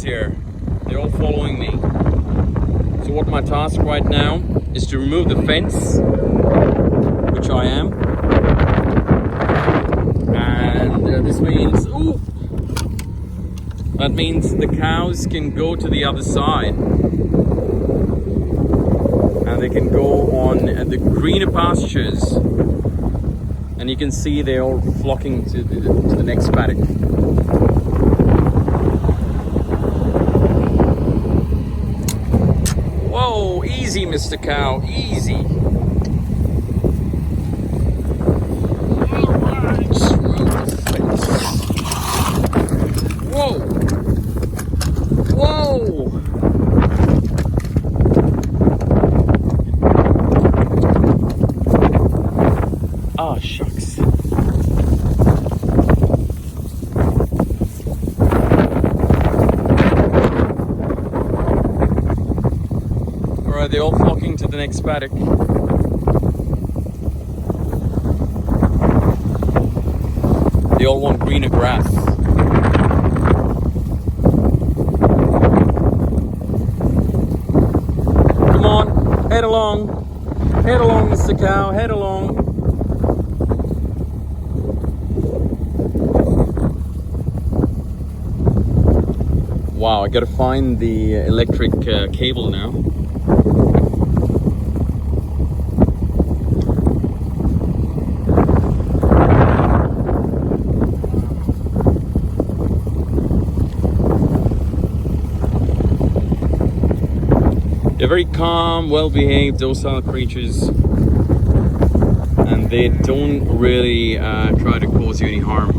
cows here. They're all following me. So what my task right now is to remove the fence, which I am. And this means, that means the cows can go to the other side. And they can go on the greener pastures. And you can see they're all flocking to the next paddock. Whoa, easy, Mr. Cow, easy. Alright, just remove the fence. Whoa! Whoa! Ah, shucks. Alright, they're all flocking to the next paddock. They all want greener grass. Come on, head along. Head along, Mr. Cow, head along. Wow, I gotta find the electric cable now. They're very calm, well-behaved, docile creatures, and they don't really try to cause you any harm.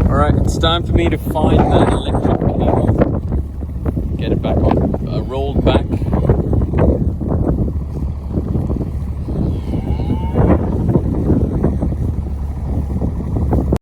Alright, it's time for me to find the electric